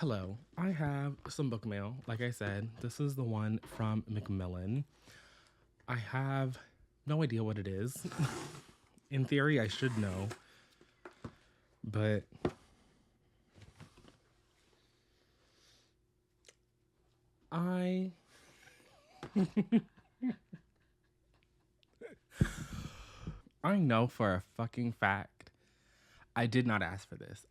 Hello, I have some book mail. Like I said, this is the one from Macmillan. I have no idea what it is. In theory, I should know, but I I know for a fucking fact I did not ask for this.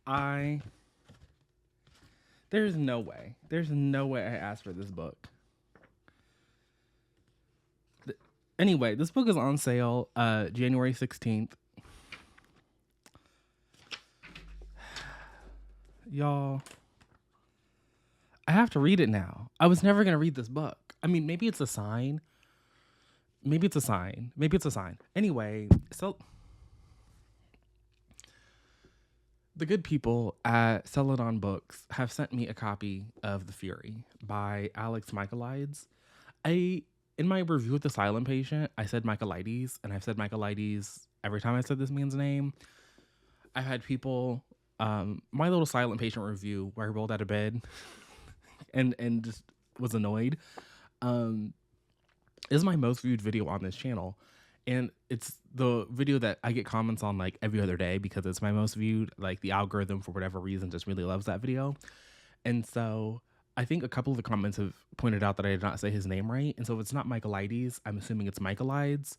There's no way. There's no way I asked for this book. Anyway, this book is on sale January 16th. Y'all, I have to read it now. I was never going to read this book. I mean, maybe it's a sign. Maybe it's a sign. Maybe it's a sign. Anyway, so the good people at Celadon Books have sent me a copy of The Fury by Alex Michaelides. In my review of The Silent Patient, I said Michaelides, and I've said Michaelides every time I said this man's name. I've had people, my little Silent Patient review where I rolled out of bed and just was annoyed, is my most viewed video on this channel. And it's the video that I get comments on like every other day because it's my most viewed. Like the algorithm, for whatever reason, just really loves that video. And so I think a couple of the comments have pointed out that I did not say his name right. And so if it's not Michaelides, I'm assuming it's Michaelides.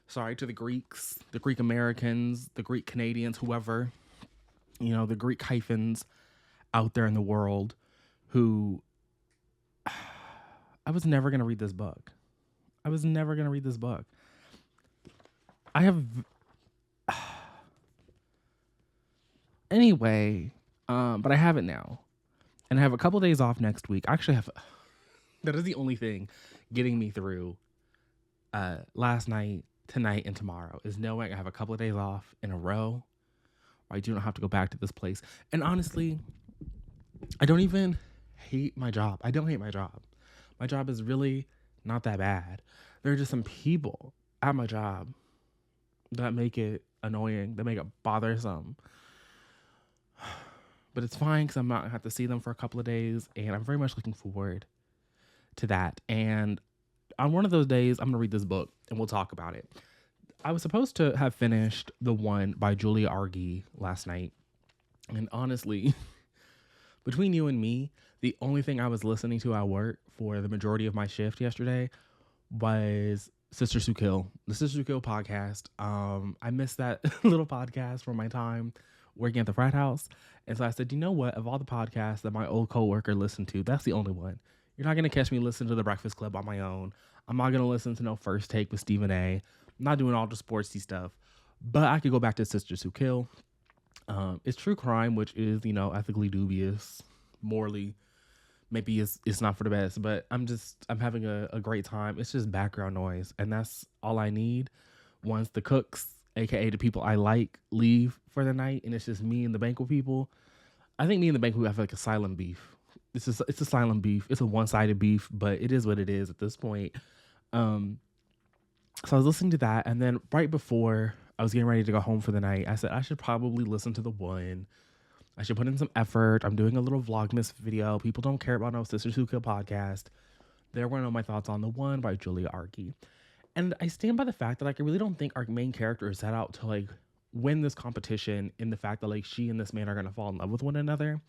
Sorry to the Greeks, the Greek Americans, the Greek Canadians, whoever, the Greek hyphens out there in the world who I was never going to read this book. I was never going to read this book. I have anyway, but I have it now, and I have a couple days off next week. I actually have that is the only thing getting me through last night, tonight, and tomorrow is knowing I have a couple of days off in a row where I do not have to go back to this place. And honestly, I don't even hate my job. I don't hate my job. My job is really not that bad. There are just some people at my job that make it annoying, that make it bothersome. But it's fine because I'm not going to have to see them for a couple of days, and I'm very much looking forward to that. And on one of those days, I'm going to read this book, and we'll talk about it. I was supposed to have finished the one by Julia Argy last night, and honestly, between you and me, the only thing I was listening to at work for the majority of my shift yesterday was Sisters Who Kill, the Sisters Who Kill podcast. I missed that little podcast from my time working at the frat house. And so I said, you know what? Of all the podcasts that my old coworker listened to, that's the only one. You're not going to catch me listen to The Breakfast Club on my own. I'm not going to listen to no First Take with Stephen A. I'm not doing all the sportsy stuff. But I could go back to Sisters Who Kill. It's true crime, which is, ethically dubious, morally maybe it's not for the best, but I'm having a great time. It's just background noise, and that's all I need once the cooks, aka the people I like, leave for the night, and it's just me and the banquet people. I think me and the banquet have like a silent beef. It's a silent beef. It's a one-sided beef, but it is what it is at this point. So I was listening to that, and then right before I was getting ready to go home for the night, I said I should probably listen to the one. I should put in some effort. I'm doing a little Vlogmas video. People don't care about no Sisters Who Kill podcast. They're going to know my thoughts on the one by Julia Argy. And I stand by the fact that I really don't think our main character is set out to win this competition in the fact that she and this man are going to fall in love with one another.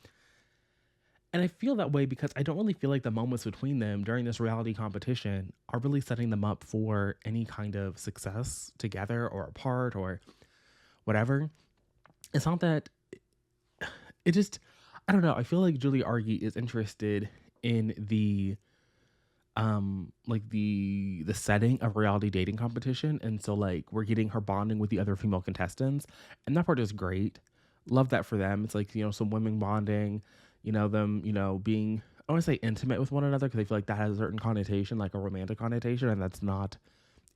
And I feel that way because I don't really feel like the moments between them during this reality competition are really setting them up for any kind of success together or apart or whatever. It's not that I don't know. I feel like Julia Argy is interested in the the setting of reality dating competition, and so we're getting her bonding with the other female contestants, and that part is great. Love that for them. It's some women bonding, them being, I want to say intimate with one another because I feel like that has a certain connotation, like a romantic connotation, and that's not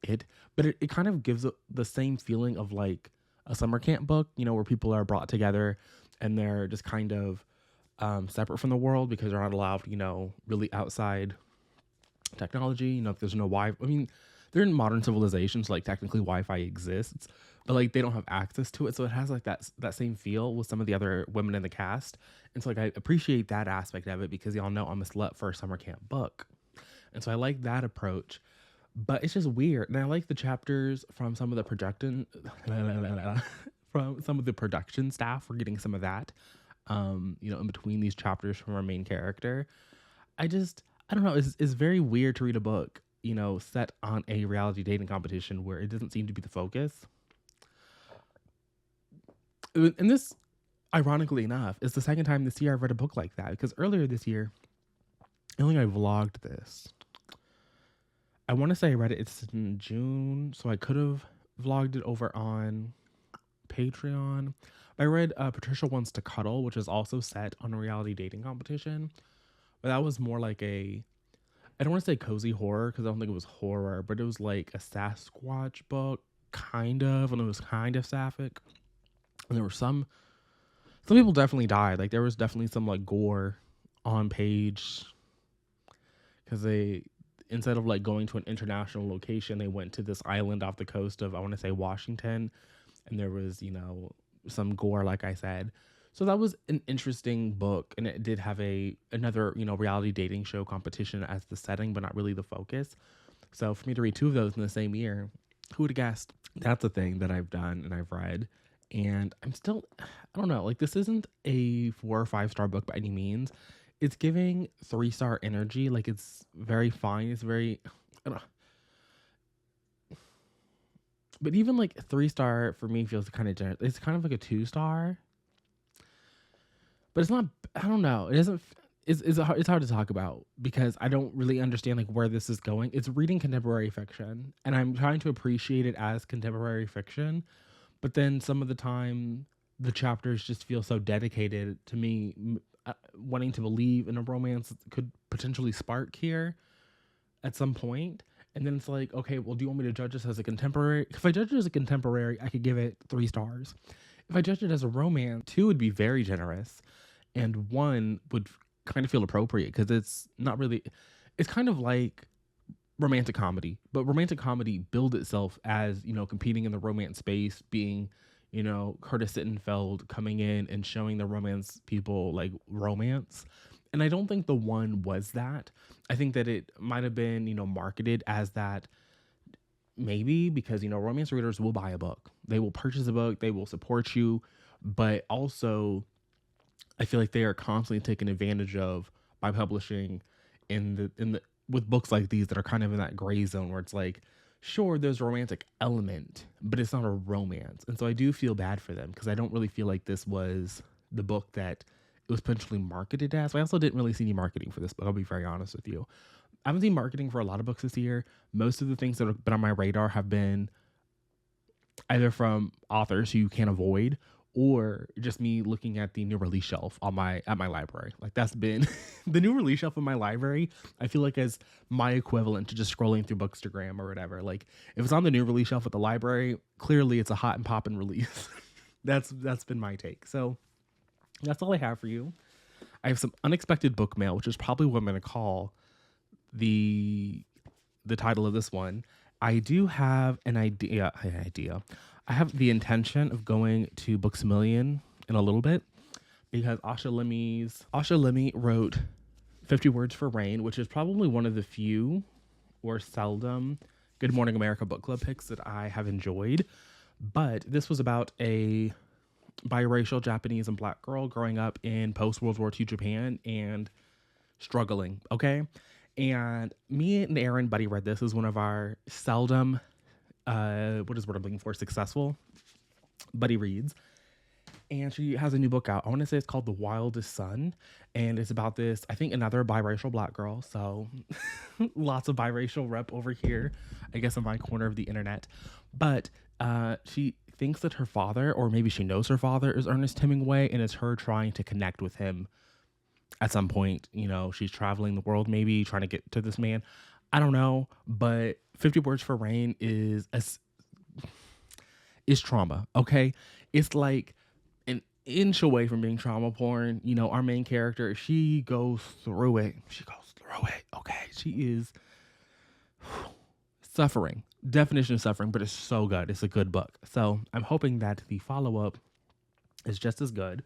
it. But it kind of gives the same feeling of a summer camp book, where people are brought together and they're just kind of separate from the world because they're not allowed, really outside technology. If there's no Wi-Fi, I mean, they're in modern civilizations, technically Wi-Fi exists, but like they don't have access to it. So it has like that same feel with some of the other women in the cast. And so like I appreciate that aspect of it because y'all know I'm a slut for a summer camp book. And so I like that approach. But it's just weird. And I like the chapters from some of the production from some of the production staff. We're getting some of that. In between these chapters from our main character. I don't know, it's very weird to read a book, set on a reality dating competition where it doesn't seem to be the focus. And this, ironically enough, is the second time this year I've read a book like that. Because earlier this year, I think I vlogged this. I want to say I read it, it's in June, so I could have vlogged it over on Patreon. I read Patricia Wants to Cuddle, which is also set on a reality dating competition. But that was more like I don't want to say cozy horror because I don't think it was horror, but it was like a Sasquatch book, kind of, and it was kind of sapphic. And there were some people definitely died. Like there was definitely some like gore on page because they, instead of like going to an international location, they went to this island off the coast of, I want to say, Washington. And there was, some gore, like I said. So that was an interesting book. And it did have another, reality dating show competition as the setting, but not really the focus. So for me to read two of those in the same year, who would have guessed? That's a thing that I've done and I've read. And I'm still, I don't know, like this isn't a 4 or 5 star book by any means. It's giving 3-star energy. Like it's very fine. It's very, I don't know. But even like 3-star for me feels kind of generous. It's kind of like a 2-star. But it's not, I don't know. It doesn't, it's hard to talk about because I don't really understand like where this is going. It's reading contemporary fiction and I'm trying to appreciate it as contemporary fiction. But then some of the time the chapters just feel so dedicated to me wanting to believe in a romance that could potentially spark here at some point. And then it's like, okay, well, do you want me to judge this as a contemporary? If I judge it as a contemporary, I could give it 3 stars. If I judge it as a romance, 2 would be very generous. And 1 would kind of feel appropriate because it's not really, it's kind of like romantic comedy, but romantic comedy billed itself as, competing in the romance space, being, Curtis Sittenfeld coming in and showing the romance people like romance. And I don't think the 1 was that. I think that it might have been, marketed as that maybe because, romance readers will buy a book. They will purchase a book. They will support you. But also, I feel like they are constantly taken advantage of by publishing in the with books like these that are kind of in that gray zone where it's like, sure, there's a romantic element, but it's not a romance. And so I do feel bad for them because I don't really feel like this was the book that it was potentially marketed as. I also didn't really see any marketing for this book. I'll be very honest with you. I haven't seen marketing for a lot of books this year. Most of the things that have been on my radar have been either from authors who you can't avoid or just me looking at the new release shelf at my library. Like that's been the new release shelf in my library. I feel like as my equivalent to just scrolling through Bookstagram or whatever. Like if it's on the new release shelf at the library, clearly it's a hot and poppin' release. That's been my take. So that's all I have for you. I have some unexpected book mail, which is probably what I'm going to call the title of this one. I do have an idea. I have the intention of going to Books A Million in a little bit because Asha Lemme wrote 50 Words for Rain, which is probably one of the few or seldom Good Morning America book club picks that I have enjoyed. But this was about a biracial Japanese and Black girl growing up in post-World War II Japan and struggling, okay? And me and Aaron Buddy read this as one of our seldom what is what I'm looking for? Successful buddy reads. And she has a new book out. I want to say it's called The Wildest Sun. And it's about this, I think, another biracial Black girl. So lots of biracial rep over here, I guess, in my corner of the internet. But she thinks that her father, or maybe she knows her father, is Ernest Hemingway, and it's her trying to connect with him at some point. She's traveling the world, maybe trying to get to this man. I don't know, but 50 Words for Rain is trauma, okay? It's like an inch away from being trauma porn. Our main character, she goes through it. Okay? She is suffering. definition of suffering, but it's so good. It's a good book. So I'm hoping that the follow up is just as good.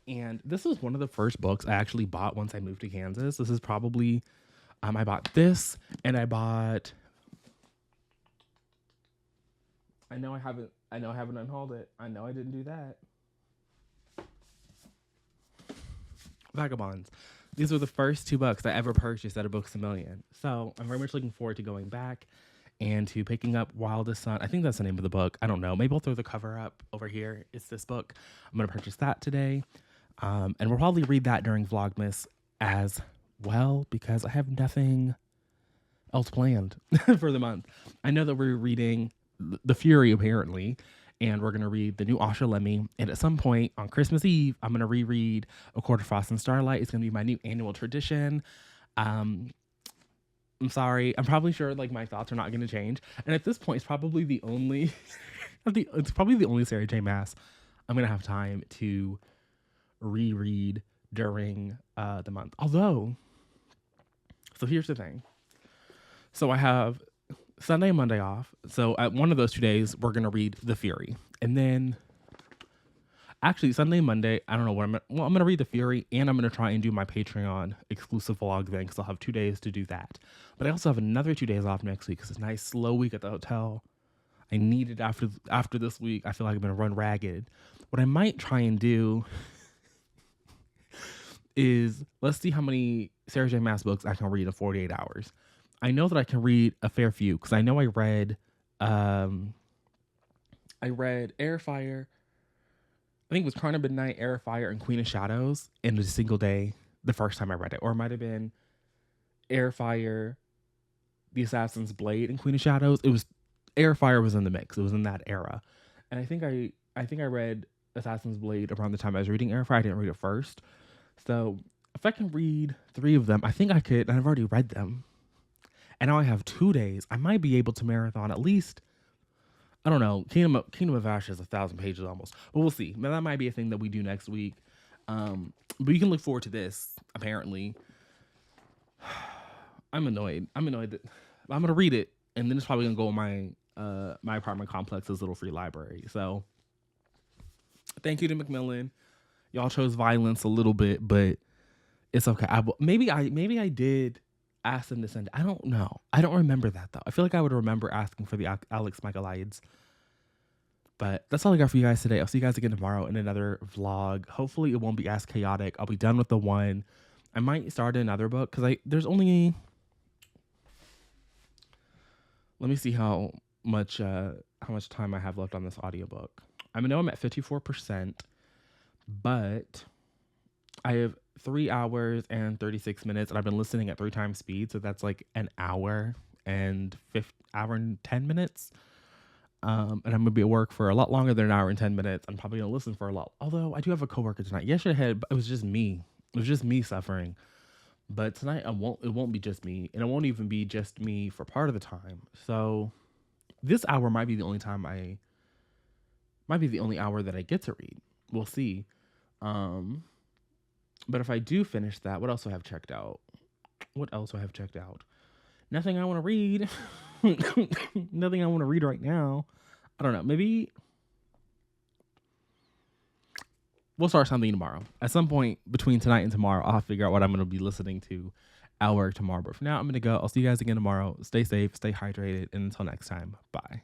And this was one of the first books I actually bought once I moved to Kansas. This is probably, I bought this and I bought, I know I haven't unhauled it. I know I didn't do that. Vagabonds. These were the first two books I ever purchased at a Books A Million. So I'm very much looking forward to going back and to picking up Wildest Sun. I think that's the name of the book. I don't know. Maybe I'll throw the cover up over here. It's this book. I'm going to purchase that today. And we'll probably read that during Vlogmas as well because I have nothing else planned for the month. I know that we're reading The Fury apparently, and we're going to read the new Asha Lemmy. And at some point on Christmas Eve, I'm going to reread A Quarter Frost and Starlight. It's going to be my new annual tradition. I'm sorry. I'm probably sure like my thoughts are not going to change. And at this point, it's probably the only, it's probably the only Sarah J. Maas I'm going to have time to reread during the month. Although, so here's the thing. So I have Sunday and Monday off. So at one of those 2 days, we're going to read The Fury. And then actually Sunday and Monday, I don't know what I'm going to read The Fury and I'm going to try and do my Patreon exclusive vlog thing because I'll have 2 days to do that. But I also have another 2 days off next week because it's a nice slow week at the hotel. I need it after this week. I feel like I'm going to run ragged. What I might try and do is let's see how many Sarah J. Maas books I can read in 48 hours. I know that I can read a fair few because I know I read Airfire. I think it was Crown of Midnight, Airfire, and Queen of Shadows in a single day the first time I read it. Or it might have been Airfire, The Assassin's Blade, and Queen of Shadows. It was Airfire was in the mix. It was in that era. And I think I read Assassin's Blade around the time I was reading Airfire. I didn't read it first. So if I can read 3 of them, I think I could, and I've already read them. And now I have 2 days. I might be able to marathon at least, I don't know, Kingdom of Ash is 1,000 pages almost. But we'll see. That might be a thing that we do next week. But you can look forward to this, apparently. I'm annoyed. That I'm going to read it, and then it's probably going to go in my apartment complex's little free library. So thank you to Macmillan. Y'all chose violence a little bit, but it's okay. Maybe I did ask them to send it. I don't know. I don't remember that though. I feel like I would remember asking for the Alex Michaelides. But that's all I got for you guys today. I'll see you guys again tomorrow in another vlog. Hopefully it won't be as chaotic. I'll be done with the one. I might start another book because there's only. Let me see how much time I have left on this audiobook. I know I'm at 54%, but I have 3 hours and 36 minutes, and I've been listening at 3 times speed, so that's like an hour and 10 minutes. And I'm gonna be at work for a lot longer than an hour and 10 minutes. I'm probably gonna listen for a lot. Although I do have a coworker tonight. Yesterday it was just me. It was just me suffering. But tonight it won't be just me, and it won't even be just me for part of the time. So this hour might be the only hour that I get to read. We'll see. But if I do finish that, what else do I have checked out? Nothing I want to read. Nothing I want to read right now. I don't know. Maybe we'll start something tomorrow. At some point between tonight and tomorrow, I'll figure out what I'm going to be listening to at work tomorrow. But for now, I'm going to go. I'll see you guys again tomorrow. Stay safe, stay hydrated, and until next time, bye.